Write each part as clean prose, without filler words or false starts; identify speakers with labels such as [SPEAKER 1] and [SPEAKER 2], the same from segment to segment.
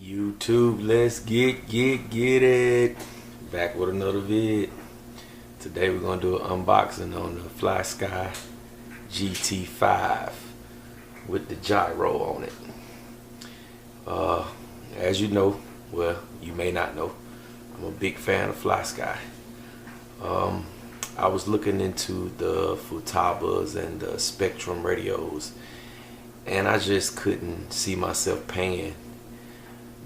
[SPEAKER 1] YouTube, let's get it. Back with another vid. Today we're gonna do an unboxing on the flysky GT5 with the gyro on it. As you know, well, you may not know, I'm a big fan of flysky. I was looking into the Futabas and the Spectrum radios, and I just couldn't see myself paying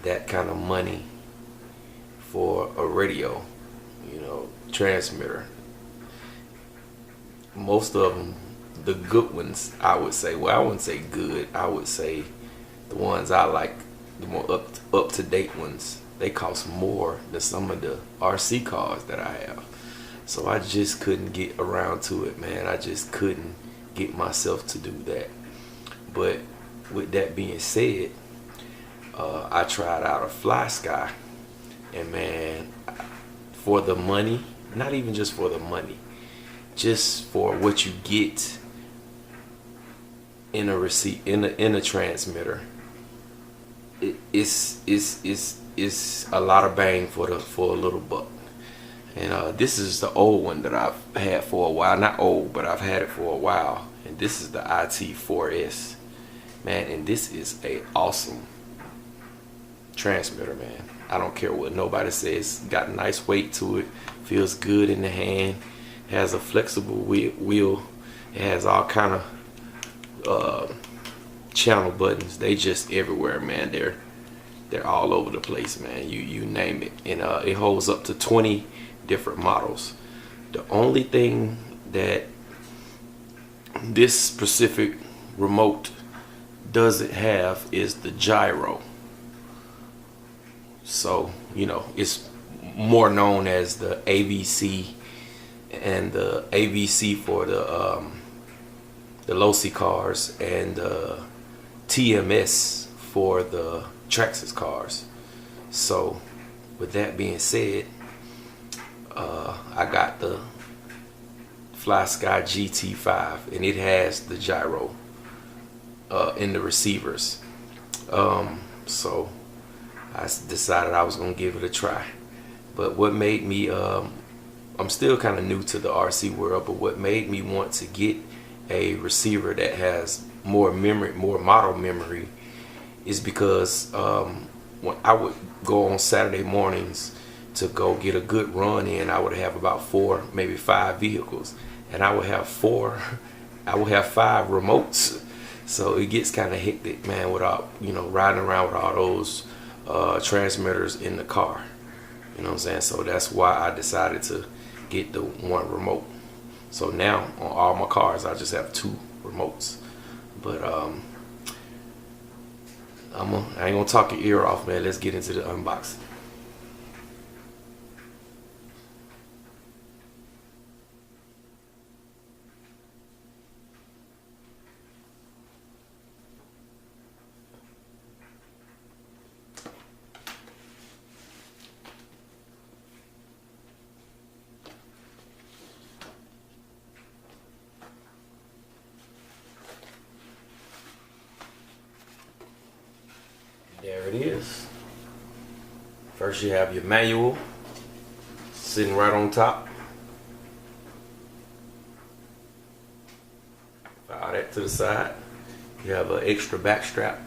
[SPEAKER 1] that kind of money for a radio, transmitter. Most of them, the good ones, I would say, well, I wouldn't say good, I would say the ones I like, the more up to date ones, they cost more than some of the RC cars that I have. So I just couldn't get around to it, man. I just couldn't get myself to do that. But with that being said, I tried out a flysky, and man, for the money, not even just for the money, just for what you get in a receipt, in a transmitter, it's a lot of bang for a little buck. And this is the old one that I've had for a while. Not old, but I've had it for a while. And this is the IT4S, man. And this is a awesome transmitter, man. I don't care what nobody says. Got a nice weight to it. Feels good in the hand. Has a flexible wheel. It has all kind of channel buttons. They just everywhere, man. They're all over the place, man. You name it. And it holds up to 20 different models. The only thing that this specific remote doesn't have is the gyro. So, it's more known as the AVC, and the AVC for the low-C cars, and the TMS for the Traxxas cars. So with that being said, I got the flysky GT5, and it has the gyro in the receivers. So I decided I was gonna give it a try. But what made me, I'm still kind of new to the RC world, but what made me want to get a receiver that has more memory, more model memory, is because when I would go on Saturday mornings to go get a good run in, I would have about 4, maybe 5 vehicles, and I would have 5 remotes. So it gets kind of hectic, man, without riding around with all those transmitters in the car. You know what I'm saying? So that's why I decided to get the one remote. So now on all my cars I just have 2 remotes. But I ain't gonna talk your ear off, man. Let's get into the unboxing. There it is. First you have your manual sitting right on top. File that to the side. You have an extra back strap.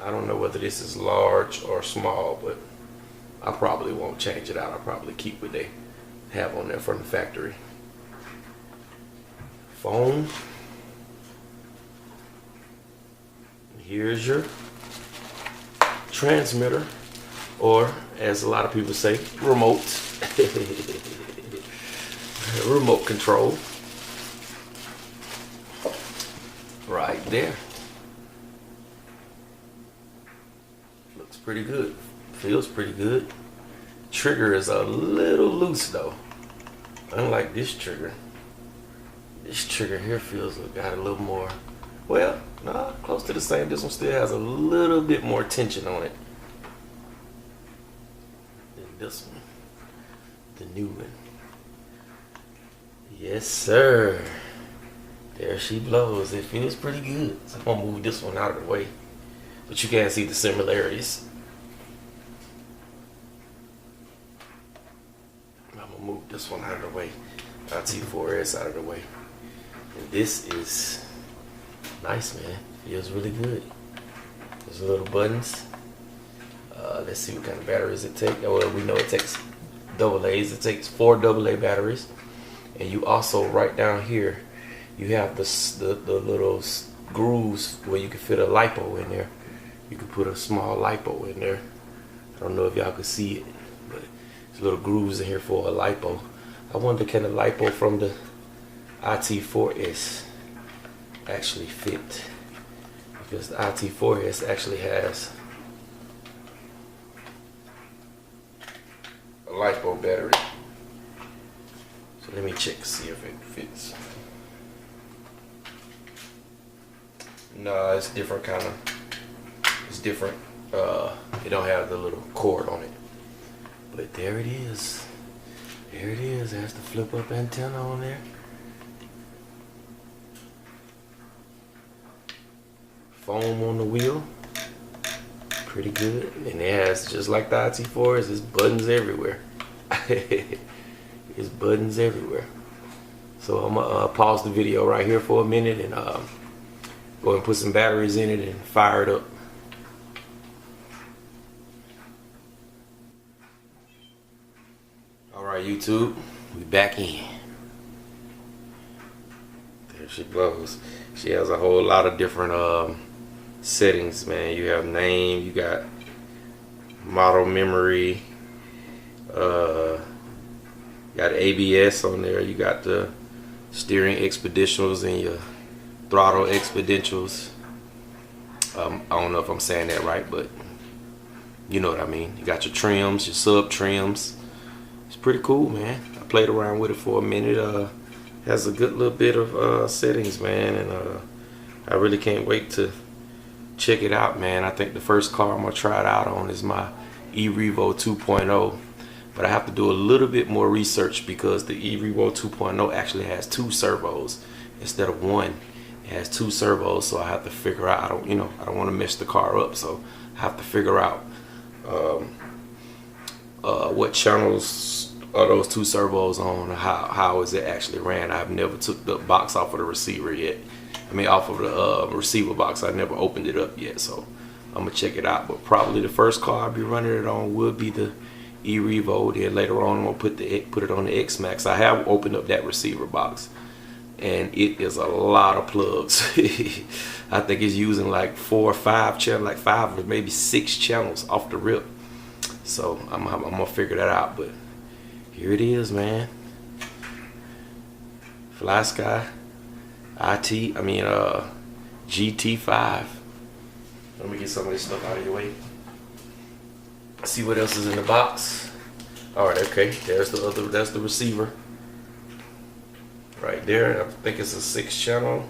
[SPEAKER 1] I don't know whether this is large or small, but I probably won't change it out. I'll probably keep what they have on there from the factory. Phone. Here's your transmitter, or as a lot of people say, remote. Remote control. Right there. Looks pretty good. Feels pretty good. Trigger is a little loose though. Unlike this trigger. This trigger here got a little more, well, nah, close to the same. This one still has a little bit more tension on it than this one, the new one. Yes, sir. There she blows. It feels pretty good. So I'm gonna move this one out of the way. but you can see the similarities. I'm gonna move this one out of the way, GT4S out of the way. And this is nice, man. Feels really good. There's little buttons. Let's see what kind of batteries it takes. Well, we know it takes AA's. It takes 4 AA batteries. And you also, right down here, you have the little grooves where you can fit a lipo in there. You can put a small lipo in there. I don't know if y'all can see it, but there's little grooves in here for a lipo. I wonder, can the lipo from the GT4S actually fit? Because the GT4S actually has a lipo battery. So let me check to see if it fits. No, it's different kind of. It's different. It don't have the little cord on it. But there it is. There it is. There's the flip up antenna on there. Foam on the wheel. Pretty good. And it has, just like the GT4s, it's buttons everywhere. It's buttons everywhere. So I'm gonna pause the video right here for a minute and go and put some batteries in it and fire it up. Alright, YouTube, we back in. There she blows. She has a whole lot of different settings, man. You have name, you got model memory, you got ABS on there, you got the steering expeditionals and your throttle expeditionals. I don't know if I'm saying that right, but you know what I mean. You got your trims, your sub trims. It's pretty cool, man. I played around with it for a minute. Has a good little bit of settings, man, and I really can't wait to check it out, man. I think the first car I'm gonna try it out on is my eRevo 2.0, but I have to do a little bit more research because the eRevo 2.0 actually has 2 servos instead of 1. It has 2 servos, so I have to figure out. I don't want to mess the car up, so I have to figure out what channels are those 2 servos on. How is it actually ran? I've never took the box off of the receiver yet. I mean, off of the receiver box. I never opened it up yet, so I'm gonna check it out. But probably the first car I'll be running it on will be the eRevo. Then later on, I'm gonna put it on the X-Max. I have opened up that receiver box, and it is a lot of plugs. I think it's using like 4 or 5 channels, like 5 or maybe 6 channels off the rip. So I'm gonna figure that out. But here it is, man. Flysky GT5. Let me get some of this stuff out of your way. See what else is in the box. All right, okay. There's the receiver right there. I think it's a 6-channel.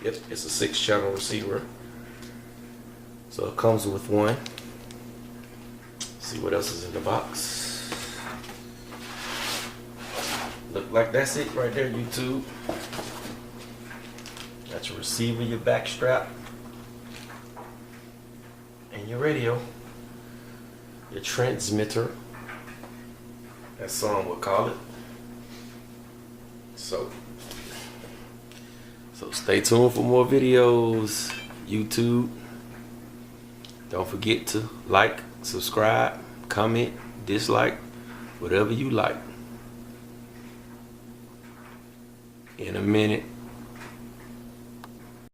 [SPEAKER 1] Yep, it's a 6-channel receiver. So it comes with one. See what else is in the box. Look like that's it right there, YouTube. Got your receiver, your back strap, and your radio, your transmitter, as some would call it. So stay tuned for more videos, YouTube. Don't forget to like, subscribe, comment, dislike, whatever you like. In a minute,